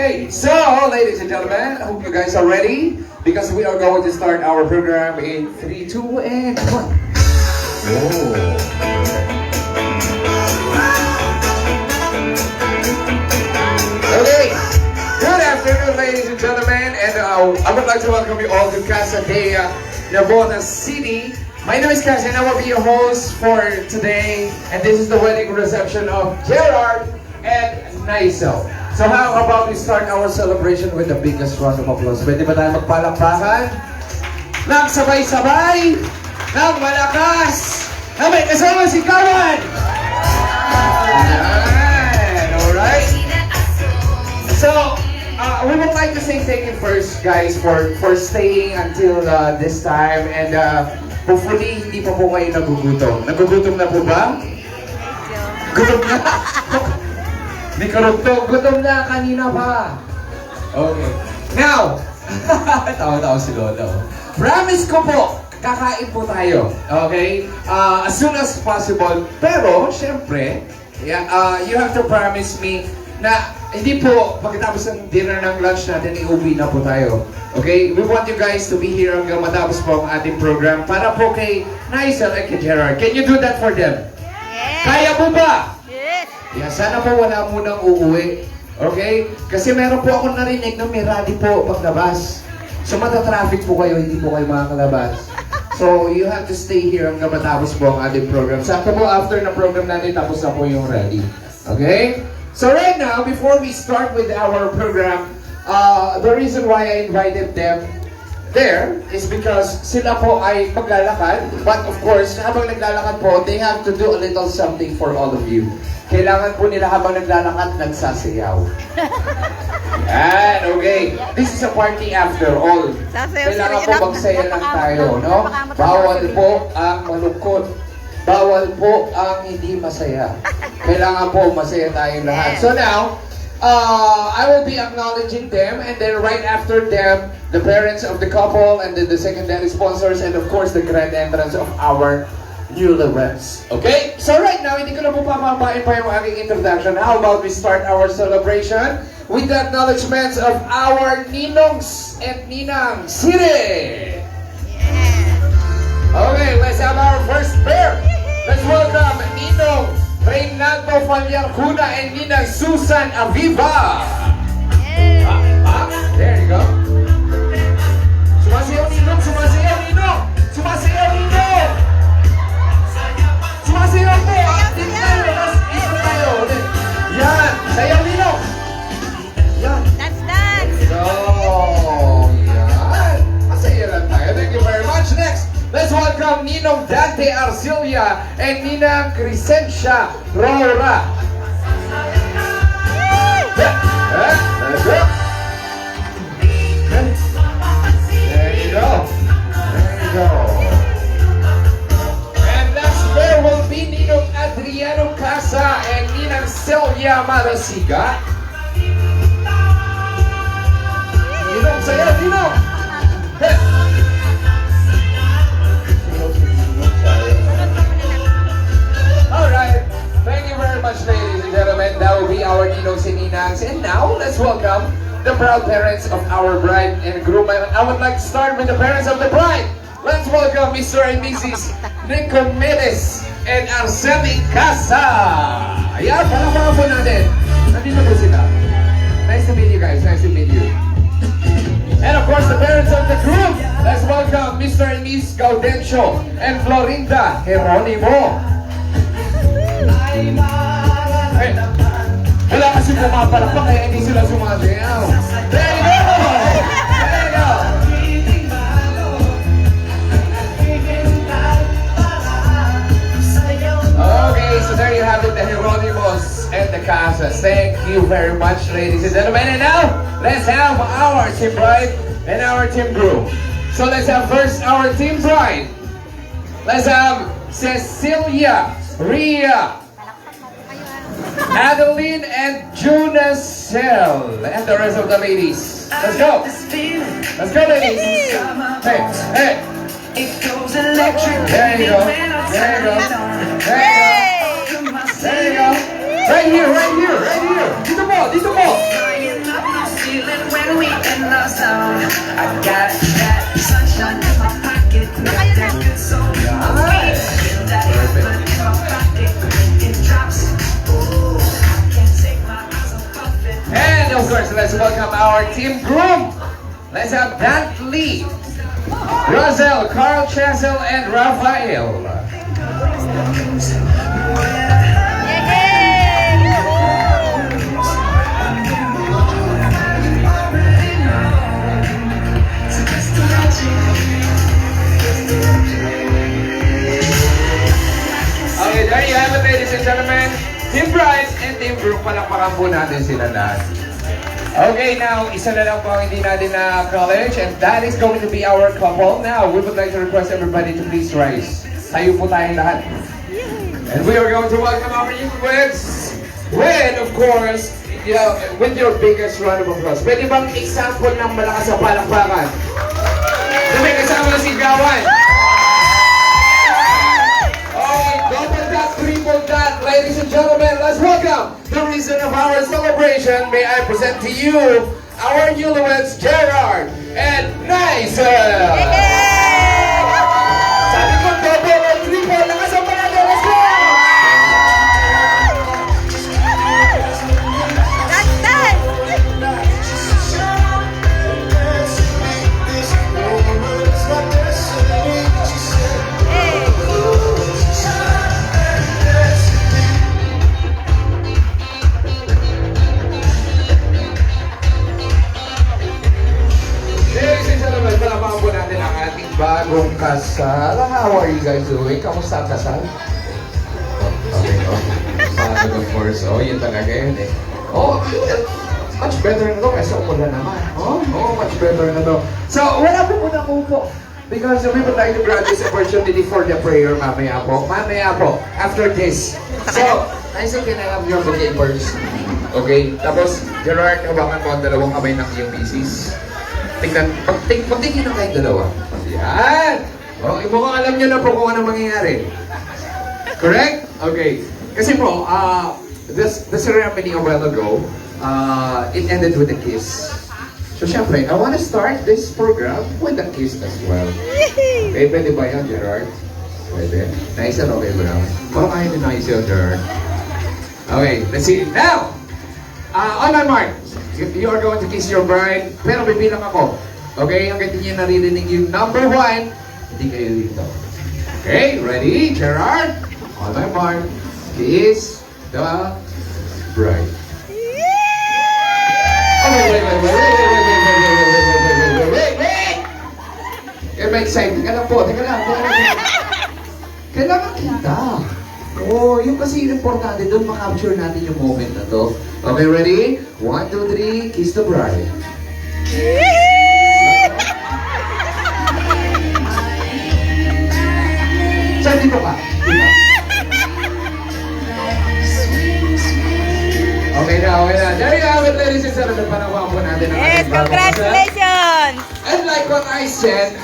Okay, so ladies and gentlemen, I hope you guys are ready because we are going to start our program in 3, 2, and 1. Oh. Okay, good afternoon, ladies and gentlemen, and I would like to welcome you all to Casa de Navotas City. My name is Cass and I will be your host for today, and this is the wedding reception of Gerard and Naisel. So how about we start our celebration with the biggest round of applause? Pwede ba tayo magpalakpakan? Nang sabay-sabay, nang malakas, na may kasama si Kawan! Ayan, alright? So, we would like to say thank you first, guys, for staying until this time, and hopefully hindi pa po kayo nagugutom. Nagugutom na po ba? Gutom na? Hindi karugtog. Gutom na kanina pa. Okay. Now, tawa-tawa si Lola. Promise ko po, kakain po tayo. Okay? As soon as possible. Pero, syempre, you have to promise me na hindi po pagkatapos ng dinner ng lunch natin, iuwi na po tayo. Okay? We want you guys to be here hanggang matapos po ang ating program para po kay Naisel at kay Gerard. Can you do that for them? Yes! Kaya mo ba? Yes! Yeah, sana po wala munang uuwi. Okay? Kasi meron po ako narinig na may rally po paglabas. So matatraffic po kayo, hindi po kayo makakalabas. So you have to stay here hanggang matapos po ang ating program. Sakto po after na program natin, tapos na po yung rally. Okay? So right now, before we start with our program, the reason why I invited them there is because sila po ay maglalakad. But of course, habang naglalakad po, they have to do a little something for all of you. Kailangan po nila habang naglalakad, nagsasayaw. Yan, okay. This is a party after all. Kailangan po magsaya lang tayo, no? Bawal po ang malungkot. Bawal po ang hindi masaya. Kailangan po masaya tayong lahat. So now, I will be acknowledging them, and then right after them, the parents of the couple, and then the secondary sponsors, and of course, the grand entrance of our newlyweds. Okay? So right now, hindi ko na po papabain pa yung aking introduction. How about we start our celebration with the acknowledgements of our Ninongs and Ninang City? Okay, let's have our first pair. Let's welcome Ninong Reynaldo Falyarcuna and Ninang Susan Aviva. There you go. Sumasayaw Ninong, sumasayaw Ninong, sumasayaw Ninong. Sumasayaw po. Dito tayo. Yan, sayaw Ninong. Yan. Dance, dance! So, yan. Masaya lang tayo. Thank you very much. Next, let's welcome Ninong Dante Arcilia and Ninang Crescencia Rora. Let's go. There you go. There you go. And next pair will be Ninong Adriano Casa and Ninang Celia Malasiga. Ninong, saya, Ninong. Alright, thank you very much, ladies and gentlemen. That will be our Ninongs and Ninangs. And now, let's welcome the proud parents of our bride and groom. I would like to start with the parents of the bride. Let's welcome Mr. and Mrs. Nicomedes and Arceli Casa. Ayan, palakpakan po natin. Nandito po sila. Nice to meet you guys. Nice to meet you. And of course, the parents of the groom. Let's welcome Mr. and Miss Gaudencio and Florinda Geronimo. Hey, wala kasi pumapalakpak kaya hindi sila sumasayaw. There you go! There you go! Okay, so there you have it, the Geronimos and the Casas. Thank you very much, ladies and gentlemen. And now, let's have our team bride and our team groom. So let's have first our team bride. Let's have Cecilia, Ria, Adeline, and Junacel, and the rest of the ladies. Let's go. Let's go, ladies. Hey, hey. There you go. There you go. There you go. There you go. Right here, right here, right here. Dito po, dito po. when we in the zone. I got that sunshine in my pocket, got that good soul. I feel that heaven in my pocket, it drops. Ooh, I can't take my eyes off of it. And of course, let's welcome our team groom. Let's have Dantley, Rosel, Carl Chesel, and Rafael. Okay, there you have it, ladies and gentlemen. Team Bryce and Team Brooke, palakpakan po natin sila lahat. Okay, now, isa na lang po ang hindi natin na college, and that is going to be our couple. Now, we would like to request everybody to please rise. Tayo po tayong lahat. And we are going to welcome our newlyweds with, of course, with your biggest round of applause. Pwede bang example ng malakas sa palakpakan? May kasama si Gawan. Double that, triple that, ladies and gentlemen, let's welcome the reason of our celebration. May I present to you our newlyweds, Gerard and Nigel. Sabi ko, double and triple, lakas ang panalo, let's go! Bagong kasal. How are you guys doing? Kamusta ang kasal? Okay, Bagong, of course. Oh, yun talaga yun eh. Oh, much better na to kaysa umula naman. Oh, much better na to. So, wala po muna po. Because we would like to grab this opportunity for the prayer mamaya po. Mamaya po, after this. So, I think can I have your bouquet first? Okay, tapos, Gerard, hawakan mo ang dalawang kamay ng iyong misis. Tingnan, pagtingin na kayong dalawa. Yan! Okay, mukhang alam niyo na po kung ano mangyayari. Correct? Okay. Kasi po, the ceremony a while ago, it ended with a kiss. So, syempre, I want to start this program with a kiss as well. Okay, pwede ba yan, Gerard? Pwede. Nice and okay, bro. Parang ayaw ni nice yun, Gerard. Okay, let's see. Now! On my mark, you are going to kiss your bride, pero bibilang ako. Okay, hanggang hindi nyo naririnig yung number 1, hindi kayo dito. Okay, ready? Gerard? On my mark, kiss the bride. Okay, wait! Kaya excited ka lang po. Teka lang. Kailangan kita. Oh, yung kasi importante doon, makapture natin yung moment na to. Okay, ready? 1, 2, 3, kiss the bride. Saan dito ka? Okay na. There you have it, ladies and gentlemen. Panawa po natin ang ating bagong kasal. Congratulations! And like what I said,